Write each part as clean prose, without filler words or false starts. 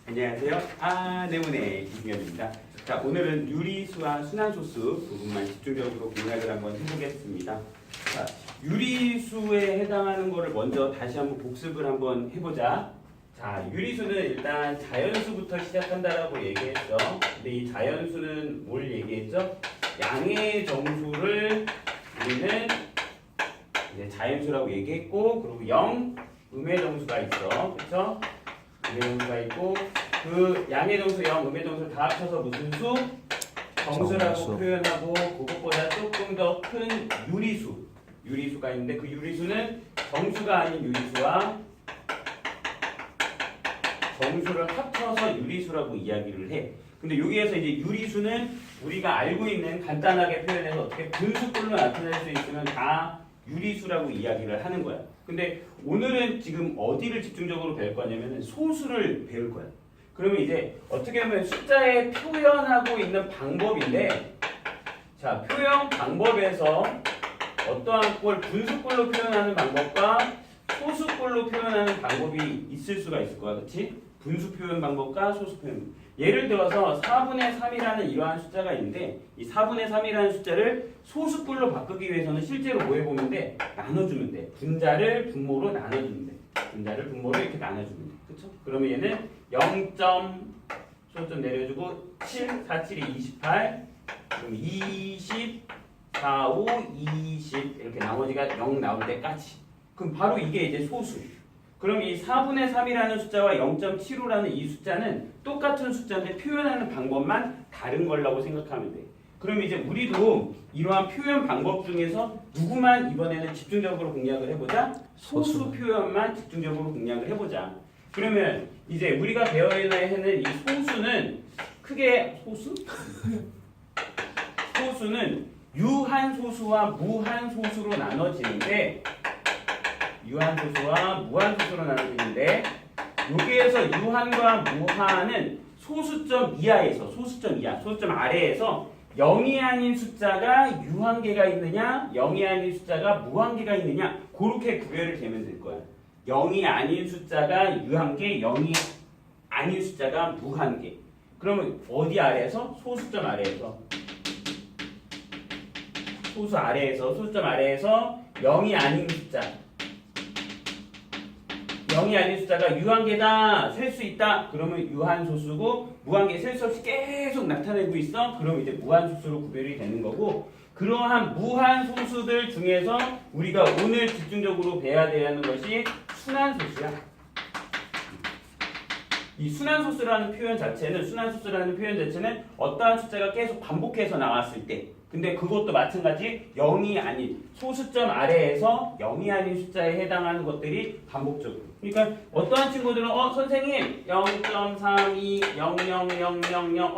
안녕하세요. 아네모네 이승현입니다. 자, 오늘은 유리수와 순환소수 부분만 집중적으로 공략을 한번 해보겠습니다. 자, 유리수에 해당하는 거를 먼저 다시 한번 복습을 한번 해보자. 자, 유리수는 일단 자연수부터 시작한다라고 얘기했죠. 근데 이 자연수는 뭘 얘기했죠? 양의 정수를 우리는 이제 자연수라고 얘기했고, 그리고 0, 음의 정수가 있어. 그렇죠? 음의 정수가 있고, 그 양의 정수, 0, 음의 정수를 다 합쳐서 무슨 수? 정수라고 정수. 표현하고, 그것보다 조금 더 큰 유리수가 있는데, 그 유리수는 정수가 아닌 유리수와 정수를 합쳐서 유리수라고 이야기를 해. 근데 여기에서 이제 유리수는 우리가 알고 있는 간단하게 표현해서 어떻게 분수꼴로 나타낼 수 있으면 다 유리수라고 이야기를 하는 거야. 근데 오늘은 지금 어디를 집중적으로 배울 거냐면 소수를 배울 거야. 그러면 이제 어떻게 보면 숫자에 표현하고 있는 방법인데, 자, 표현 방법에서 어떠한 꼴, 분수꼴로 표현하는 방법과 소수꼴로 표현하는 방법이 있을 수가 있을 거야. 그렇지? 분수 표현 방법과 소수 표현. 예를 들어서 4분의 3이라는 이러한 숫자가 있는데, 이 4분의 3이라는 숫자를 소수꼴로 바꾸기 위해서는 실제로 뭐 해보면 돼? 나눠주면 돼. 분자를 분모로 나눠주면 돼. 분자를 분모로 이렇게 나눠주면 돼. 그쵸? 그러면 얘는 0. 소점 내려주고 7, 4, 7이 28, 그럼 20, 4, 5, 20 이렇게 나머지가 0 나올 때까지. 그럼 바로 이게 이제 소수. 그럼 이 4분의 3이라는 숫자와 0.75라는 이 숫자는 똑같은 숫자인데 표현하는 방법만 다른 거라고 생각하면 돼. 그럼 이제 우리도 이러한 표현 방법 중에서 누구만 이번에는 집중적으로 공략을 해보자? 소수 표현만 집중적으로 공략을 해보자. 그러면 이제 우리가 배워야 하는 이 소수는 크게 소수는 유한소수와 무한소수로 나눠지는데, 유한소수와 무한소수로 나눠지는데, 여기에서 유한과 무한은 소수점 이하에서, 소수점 아래에서 0이 아닌 숫자가 유한계가 있느냐, 0이 아닌 숫자가 무한계가 있느냐, 그렇게 구별을 되면 될 거야. 0이 아닌 숫자가 유한계, 0이 아닌 숫자가 무한계. 그러면 어디 아래에서? 소수점 아래에서. 소수점 아래에서 0이 아닌 숫자. 0이 아닌 숫자가 유한계다, 셀 수 있다. 그러면 유한소수고, 무한계 셀 수 없이 계속 나타내고 있어. 그럼 이제 무한소수로 구별이 되는 거고, 그러한 무한소수들 중에서 우리가 오늘 집중적으로 배워야 되는 것이 순환소수야. 이 순환소수라는 표현 자체는 어떠한 숫자가 계속 반복해서 나왔을 때, 근데 그것도 마찬가지 0이 아닌 소수점 아래에서 0이 아닌 숫자에 해당하는 것들이 반복적으로. 그러니까 어떠한 친구들은 선생님 0.32 00000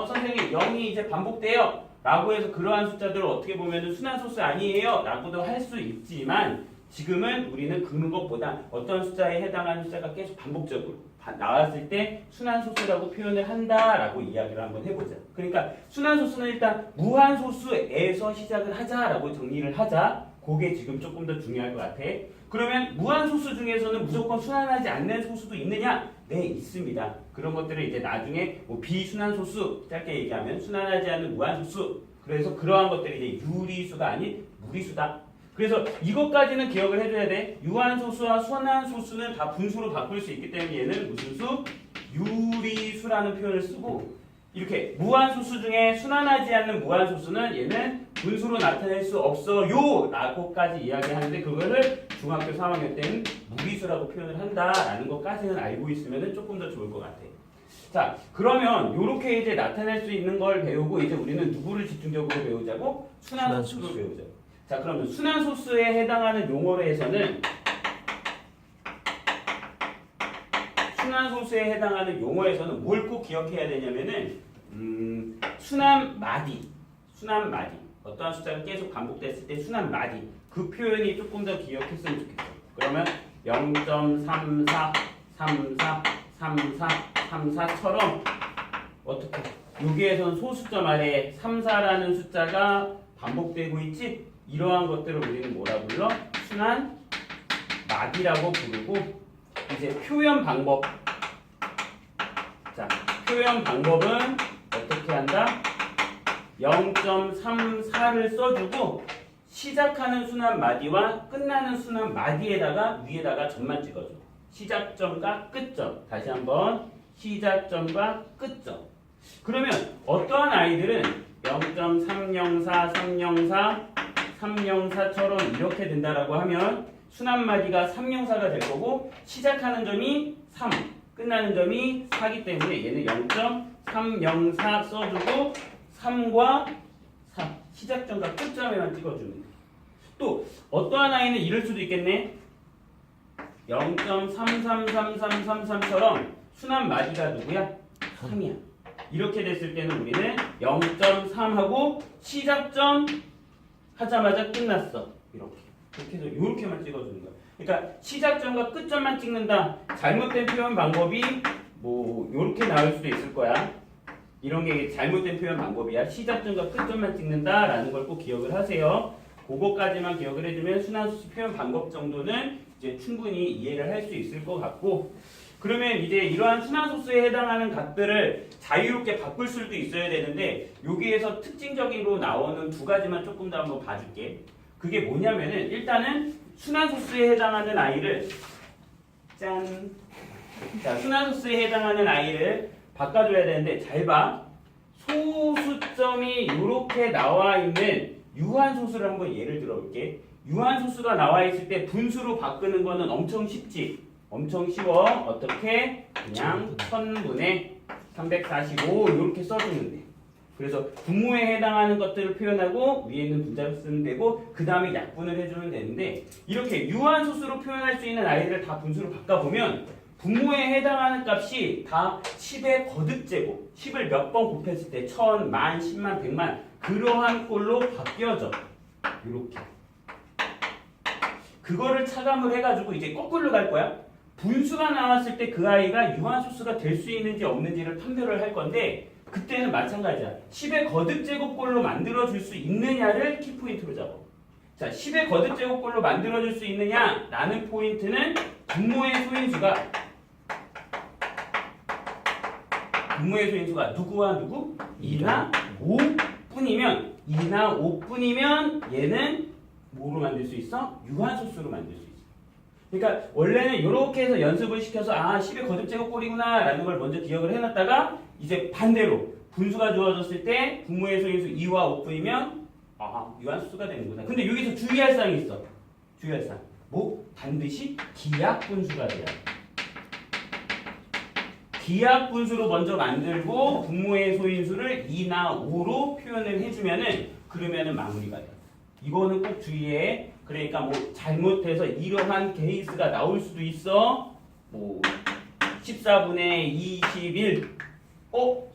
선생님 0이 이제 반복돼요 라고 해서 그러한 숫자들을 어떻게 보면 순환소수 아니에요 라고도 할 수 있지만, 지금은 우리는 그것보다 어떤 숫자에 해당하는 숫자가 계속 반복적으로 나왔을 때 순환소수라고 표현을 한다라고 이야기를 한번 해보자. 그러니까 순환소수는 일단 무한소수에서 시작을 하자라고 정리를 하자. 그게 지금 조금 더 중요할 것 같아. 그러면 무한소수 중에서는 무조건 순환하지 않는 소수도 있느냐? 네, 있습니다. 그런 것들을 이제 나중에 뭐 비순환소수, 짧게 얘기하면 순환하지 않는 무한소수. 그래서 그러한 것들이 이제 유리수가 아닌 무리수다. 그래서 이것까지는 기억을 해줘야 돼. 유한소수와 순환소수는 다 분수로 바꿀 수 있기 때문에 얘는 무슨 수? 유리수라는 표현을 쓰고, 이렇게 무한소수 중에 순환하지 않는 무한소수는 얘는 분수로 나타낼 수 없어요 라고까지 이야기하는데, 그거를 중학교 3학년 때는 무리수라고 표현을 한다라는 것까지는 알고 있으면 조금 더 좋을 것 같아. 자, 그러면 이렇게 이제 나타낼 수 있는 걸 배우고, 이제 우리는 누구를 집중적으로 배우자고? 순환소수를 배우자. 자, 그러면 순환소수에 해당하는 용어에서는 뭘 꼭 기억해야 되냐면은 순환마디. 어떠한 숫자가 계속 반복됐을 때 순환마디. 그 표현이 조금 더 기억했으면 좋겠어. 그러면 0.34, 34, 34, 34처럼 어떻게? 여기에서는 소수점 아래 34라는 숫자가 반복되고 있지? 이러한 것들을 우리는 뭐라 불러? 순환마디라고 부르고, 이제 표현 방법. 자, 표현 방법은 어떻게 한다? 0.34를 써주고 시작하는 순환 마디와 끝나는 순환 마디에다가 위에다가 점만 찍어줘. 시작점과 끝점. 다시 한번 시작점과 끝점. 그러면 어떠한 아이들은 0.304, 304, 304처럼 이렇게 된다라고 하면 순환 마디가 304가 될 거고 시작하는 점이 3, 끝나는 점이 4기 때문에 얘는 0.304 써주고 3과 4 시작점과 끝점에만 찍어주면 돼. 또 어떠한 아이는 이럴 수도 있겠네. 0.333333처럼 순환 마디가 누구야? 3이야. 이렇게 됐을 때는 우리는 0.3하고 시작점 하자마자 끝났어. 이렇게 해서 이렇게만 찍어주는 거야. 그러니까 시작점과 끝점만 찍는다. 잘못된 표현 방법이 뭐 이렇게 나올 수도 있을 거야. 이런 게 잘못된 표현 방법이야. 시작점과 끝점만 찍는다라는 걸 꼭 기억을 하세요. 그거까지만 기억을 해주면 순환수수 표현 방법 정도는 이제 충분히 이해를 할 수 있을 것 같고, 그러면 이제 이러한 순환소수에 해당하는 값들을 자유롭게 바꿀 수도 있어야 되는데 여기에서 특징적으로 나오는 두 가지만 조금 더 한번 봐줄게. 그게 뭐냐면은 일단은 순환소수에 해당하는 아이를 짠! 자, 순환소수에 해당하는 아이를 바꿔줘야 되는데 잘 봐. 소수점이 이렇게 나와 있는 유한소수를 한번 예를 들어볼게. 유한소수가 나와 있을 때 분수로 바꾸는 거는 엄청 쉽지. 엄청 쉬워. 어떻게? 그냥 1000분의 345 이렇게 써주면 돼. 그래서 분모에 해당하는 것들을 표현하고 위에 있는 분자를 쓰면 되고 그 다음에 약분을 해주면 되는데 이렇게 유한소수로 표현할 수 있는 아이들을 다 분수로 바꿔보면 분모에 해당하는 값이 다 10의 거듭제곱 10을 몇 번 곱했을 때 1000, 만, 10만, 100만 그러한 꼴로 바뀌어져. 이렇게 그거를 차감을 해가지고 이제 거꾸로 갈 거야. 분수가 나왔을 때 그 아이가 유한소수가 될 수 있는지 없는지를 판별을 할 건데 그때는 마찬가지야. 10의 거듭제곱꼴로 만들어줄 수 있느냐를 키포인트로 잡아. 자, 10의 거듭제곱꼴로 만들어줄 수 있느냐라는 포인트는 분모의 소인수가 누구와 누구? 2나 5뿐이면 2나 5뿐이면 얘는 뭐로 만들 수 있어? 유한소수로 만들 수 있어. 그러니까 원래는 이렇게 해서 연습을 시켜서 10의 거듭제곱꼴이구나 라는 걸 먼저 기억을 해놨다가 이제 반대로 분수가 주어졌을 때 분모의 소인수 2와 5뿐이면 유한소수가 되는구나. 근데 여기서 주의할 사항이 있어. 주의할 사항. 뭐? 반드시 기하분수가 돼야 돼. 기하분수로 먼저 만들고 분모의 소인수를 2나 5로 표현을 해주면은 그러면은 마무리가 돼. 이거는 꼭 주의해. 그러니까 뭐 잘못해서 이러한 케이스가 나올 수도 있어. 뭐 14분의 21.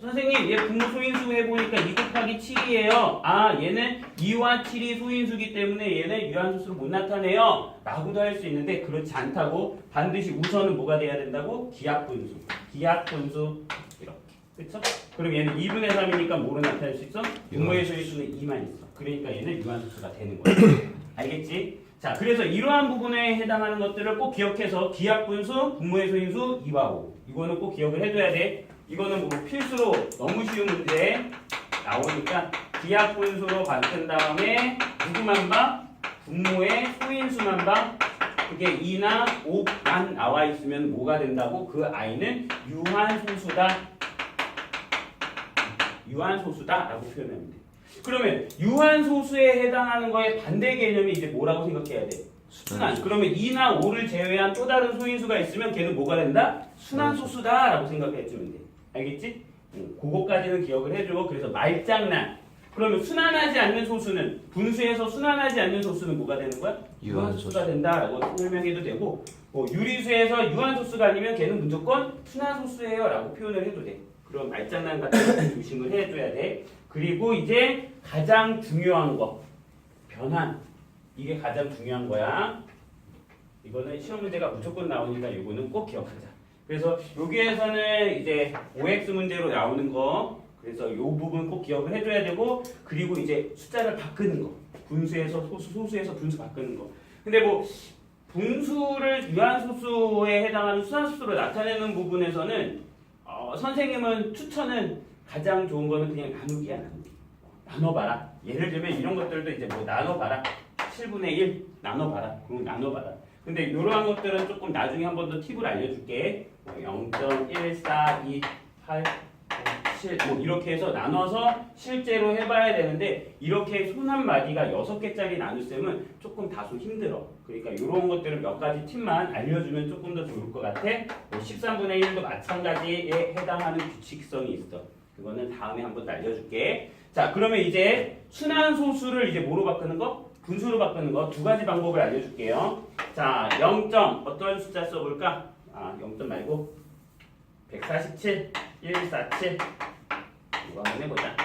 선생님 얘 분모 소인수 해보니까 2 곱하기 7이에요. 얘는 2와 7이 소인수기 때문에 얘는 유한소수로 못 나타내요. 라고도 할 수 있는데 그렇지 않다고. 반드시 우선은 뭐가 돼야 된다고? 기하분수. 기하분수 이렇게. 그쵸? 그럼 얘는 2분의 3이니까 뭐로 나타낼 수 있어? 분모의 소인수는 2만 있어. 그러니까 얘는 유한소수가 되는 거야. 알겠지? 자, 그래서 이러한 부분에 해당하는 것들을 꼭 기억해서 기하분수, 분모의 소인수 2와 5. 이거는 꼭 기억을 해둬야 돼. 이거는 뭐 필수로 너무 쉬운 문제 나오니까 기하분수로 바꾼 다음에 누구만 봐? 분모의 소인수만 봐. 그게 2나 5만 나와 있으면 뭐가 된다고? 그 아이는 유한소수다. 유한소수다라고 표현하면 돼. 그러면 유한소수에 해당하는 거에 반대 개념이 이제 뭐라고 생각해야 돼? 순환. 그러면 2나 5를 제외한 또 다른 소인수가 있으면 걔는 뭐가 된다? 순환소수다라고 생각해주면 돼. 알겠지? 그거까지는 기억을 해줘. 그래서 말장난. 그러면 순환하지 않는 소수는 분수에서 순환하지 않는 소수는 뭐가 되는 거야? 유한소수가 된다라고 설명해도 되고 유리수에서 유한소수가 아니면 걔는 무조건 순환소수예요 라고 표현을 해도 돼. 그런 말장난 같은 거 조심을 해줘야 돼. 그리고 이제 가장 중요한 거 변환. 이게 가장 중요한 거야. 이거는 시험 문제가 무조건 나오니까 이거는 꼭 기억하자. 그래서 여기에서는 이제 OX 문제로 나오는 거, 그래서 이 부분 꼭 기억을 해줘야 되고, 그리고 이제 숫자를 바꾸는 거, 분수에서 소수, 소수에서 분수 바꾸는 거. 근데 뭐 분수를 유한소수에 해당하는 순환소수로 나타내는 부분에서는 선생님은 추천은 가장 좋은 거는 그냥 나누기야, 나누기. 나눠봐라. 예를 들면 이런 것들도 이제 뭐 나눠봐라. 7분의 1 나눠봐라. 그럼 나눠봐라. 근데 이러한 것들은 조금 나중에 한 번 더 팁을 알려줄게. 0.1428 7, 뭐 이렇게 해서 나눠서 실제로 해봐야 되는데 이렇게 손 한 마디가 6개짜리 나눗셈은 조금 다소 힘들어. 그러니까 이런 것들을 몇 가지 팁만 알려주면 조금 더 좋을 것 같아. 뭐 13분의 1도 마찬가지에 해당하는 규칙성이 있어. 그거는 다음에 한번 알려줄게. 자, 그러면 이제 순환소수를 이제 뭐로 바꾸는 거? 분수로 바꾸는 거 두 가지 방법을 알려줄게요. 자, 0점 어떤 숫자 써볼까? 0점 말고 147, 147 이거 한번 해보자.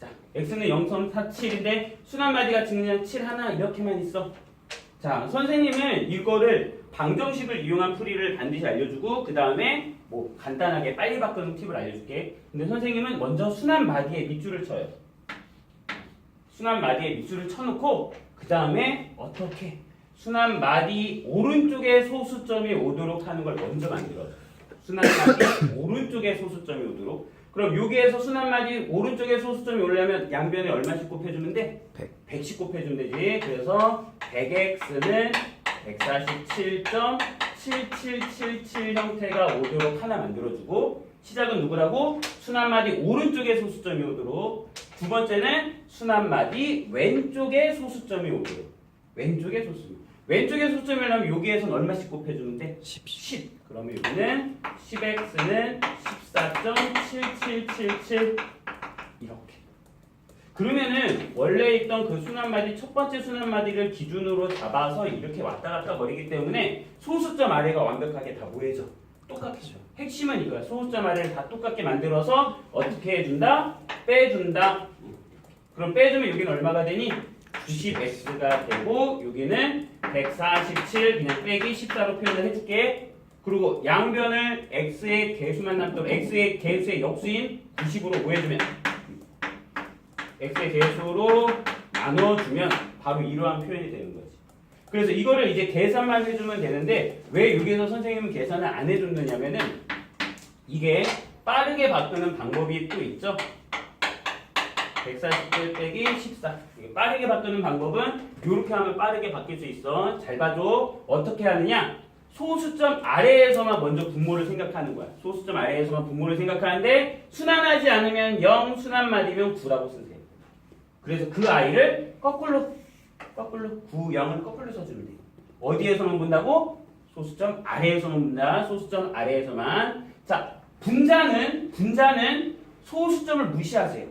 자, x는 0.47인데 순환마디가 그냥 7 하나 이렇게만 있어. 자, 선생님은 이거를 방정식을 이용한 풀이를 반드시 알려주고 그 다음에 뭐 간단하게 빨리 바꾸는 팁을 알려줄게. 근데 선생님은 먼저 순환마디에 밑줄을 쳐요. 순환마디에 밑줄을 쳐놓고 그 다음에 어떻게 순환마디 오른쪽에 소수점이 오도록 하는 걸 먼저 만들어요. 순환마디 오른쪽에 소수점이 오도록. 그럼 여기에서 순환마디 오른쪽에 소수점이 오려면 양변에 얼마씩 곱해주면 돼? 100씩 곱해주면 되지. 그래서 100x는 147.7777 형태가 오도록 하나 만들어주고 시작은 누구라고? 순환마디 오른쪽에 소수점이 오도록. 두 번째는 순환마디 왼쪽에 소수점이 오도록. 왼쪽에 소수점. 왼쪽에 소수점이 오려면 여기에서는 얼마씩 곱해주면 돼? 10. 그러면 여기는 10x는 14.7777 이렇게. 그러면은 원래 있던 그 순환마디 첫 번째 순환마디를 기준으로 잡아서 이렇게 왔다 갔다 거리기 때문에 소수점 아래가 완벽하게 다 뭐해져? 똑같죠. 핵심은 이거야. 소수점 아래를 다 똑같게 만들어서 어떻게 해준다? 빼준다. 그럼 빼주면 여기는 얼마가 되니? 90x가 되고 여기는 147 그냥 빼기 14로 표현을 해줄게. 그리고 양변을 x의 개수만 남도록 x의 개수의 역수인 90으로 뭐 해주면 x의 개수로 나눠주면 바로 이러한 표현이 되는 거지. 그래서 이거를 이제 계산만 해주면 되는데 왜 여기서 선생님은 계산을 안 해줬느냐면은 이게 빠르게 바꾸는 방법이 또 있죠. 147 빼기 14. 이게 빠르게 바꾸는 방법은 이렇게 하면 빠르게 바뀔 수 있어. 잘 봐줘. 어떻게 하느냐? 소수점 아래에서만 먼저 분모를 생각하는 거야. 소수점 아래에서만 분모를 생각하는데 순환하지 않으면 0, 순환마디면 9라고 쓰세요. 그래서 그 아이를 거꾸로 9, 0을 거꾸로 써주면 돼요. 어디에서만 본다고? 소수점 아래에서만 본다. 소수점 아래에서만. 자, 분자는 소수점을 무시하세요.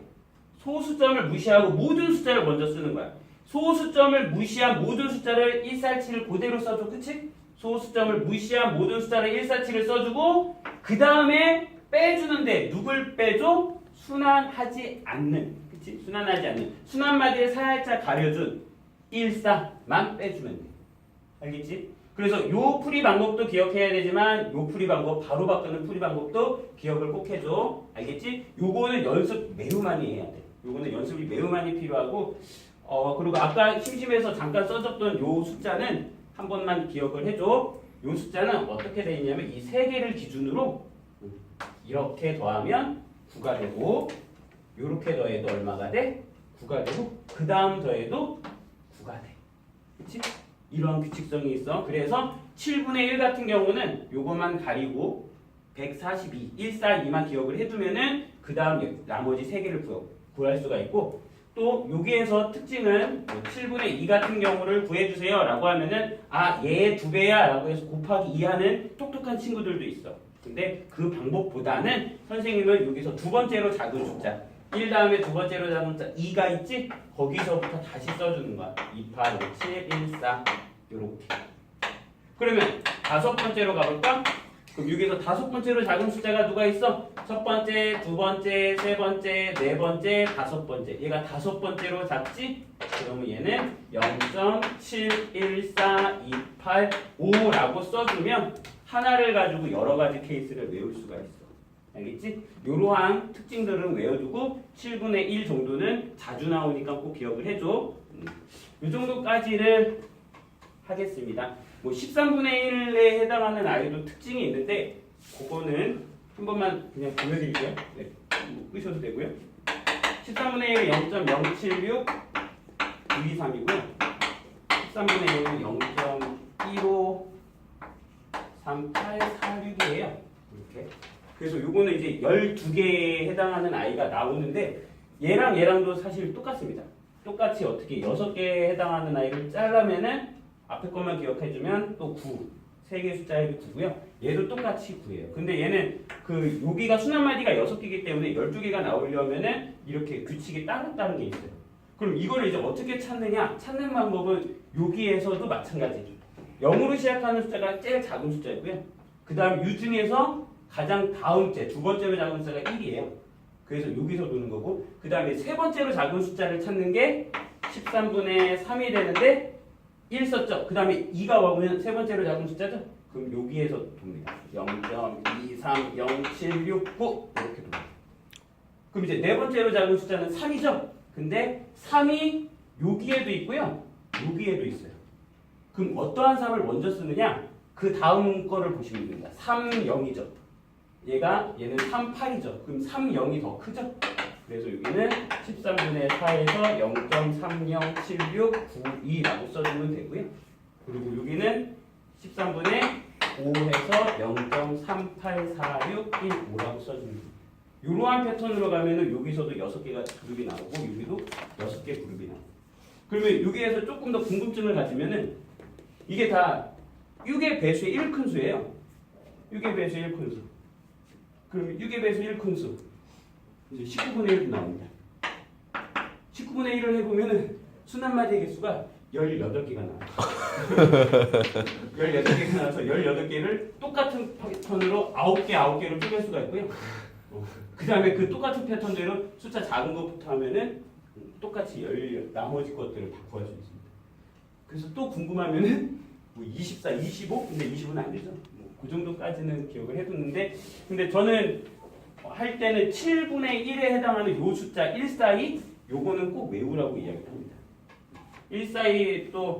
소수점을 무시하고 모든 숫자를 먼저 쓰는 거야. 소수점을 무시한 모든 숫자를 147을 그대로 써줘. 그치? 소수점을 무시한 모든 숫자를 147을 써주고 그 다음에 빼주는데 누굴 빼줘? 순환하지 않는. 그치? 순환하지 않는. 순환마디를 살짝 가려준 14만 빼주면 돼. 알겠지? 그래서 요 풀이 방법도 기억해야 되지만 요 풀이 방법 바로 바꾸는 풀이 방법도 기억을 꼭 해줘. 알겠지? 요거는 연습 매우 많이 해야 돼. 요거는 연습이 매우 많이 필요하고 그리고 아까 심심해서 잠깐 써줬던 요 숫자는 한 번만 기억을 해줘. 요 숫자는 어떻게 되어 있냐면 이 세 개를 기준으로 이렇게 더하면 9가 되고 요렇게 더해도 얼마가 돼? 9가 되고 그 다음 더해도 9가 돼. 그치? 이러한 규칙성이 있어. 그래서 7분의 1 같은 경우는 요것만 가리고 142, 142만 기억을 해두면은 그 다음 나머지 세 개를 구할 수가 있고 또 여기에서 특징은 7분의 2 같은 경우를 구해주세요 라고 하면은 얘의 2배야 라고 해서 곱하기 2 하는 똑똑한 친구들도 있어. 근데 그 방법보다는 선생님은 여기서 두 번째로 작은 숫자 1 다음에 두 번째로 작은 숫자 2가 있지? 거기서부터 다시 써주는 거야. 2, 8, 5, 7, 1, 4 요렇게. 그러면 다섯 번째로 가볼까? 그럼 여기서 다섯 번째로 작은 숫자가 누가 있어? 첫 번째, 두 번째, 세 번째, 네 번째, 다섯 번째. 얘가 다섯 번째로 작지? 그러면 얘는 0.71428.5라고 써주면 하나를 가지고 여러 가지 케이스를 외울 수가 있어. 알겠지? 이러한 특징들은 외워두고 7분의 1 정도는 자주 나오니까 꼭 기억을 해줘. 이 정도까지를 하겠습니다. 뭐 13분의 1에 해당하는 아이도 특징이 있는데 그거는 한 번만 그냥 보여드릴게요. 네, 뭐 끄셔도 되고요. 13분의 1은 0.076 923이고요. 13분의 1은 0.153846이에요. 이렇게. 그래서 요거는 이제 12개에 해당하는 아이가 나오는데 얘랑 얘랑도 사실 똑같습니다. 똑같이 어떻게 6개에 해당하는 아이를 짜려면은 앞에 것만 기억해주면 또 9, 3개 숫자의 9고요. 얘도 똑같이 9예요. 근데 얘는 그 여기가 순환마디가 6개이기 때문에 12개가 나오려면은 이렇게 규칙이 따로 다른 게 있어요. 그럼 이거를 이제 어떻게 찾느냐? 찾는 방법은 여기에서도 마찬가지. 0으로 시작하는 숫자가 제일 작은 숫자이고요. 그 다음 U 중에서 가장 다음째, 두 번째로 작은 숫자가 1이에요. 그래서 여기서 노는 거고, 그 다음에 세 번째로 작은 숫자를 찾는 게 13분의 3이 되는데 1 썼죠. 그 다음에 2가 와보면 세 번째로 작은 숫자죠. 그럼 여기에서 돕니다. 0.2307669 이렇게 돕니다. 그럼 이제 네 번째로 작은 숫자는 3이죠. 근데 3이 여기에도 있고요. 여기에도 있어요. 그럼 어떠한 3을 먼저 쓰느냐? 그 다음 거를 보시면 됩니다. 3, 0이죠. 얘는 3, 8이죠. 그럼 3, 0이 더 크죠? 그래서 여기는 13분의 4에서 0.307692라고 써주면 되고요. 그리고 여기는 13분의 5에서 0.38461.5라고 써주면 됩니다. 이러한 패턴으로 가면은 여기서도 6개가 그룹이 나오고 여기도 6개 그룹이 나오고. 그러면 여기에서 조금 더 궁금증을 가지면은 이게 다 6의 배수의 1큰수예요. 6의 배수의 1큰수. 그러면 6의 배수의 1큰수. 이제 19분의 1도 나옵니다. 19분의 1을 해보면은 순환마디의 개수가 18개가 나와요. 18개가 나와서 18개를 똑같은 패턴으로 9개로 쪼갤 수가 있고요. 그 다음에 그 똑같은 패턴대로 숫자 작은 것부터 하면은 똑같이 나머지 것들을 다 구할 수 있습니다. 그래서 또 궁금하면은 뭐 24, 25? 근데 25는 안 되죠. 뭐 그 정도까지는 기억을 해뒀는데, 근데 저는 할 때는 7분의 1에 해당하는 요 숫자 142 요거는 꼭 외우라고 이야기를 합니다. 142 또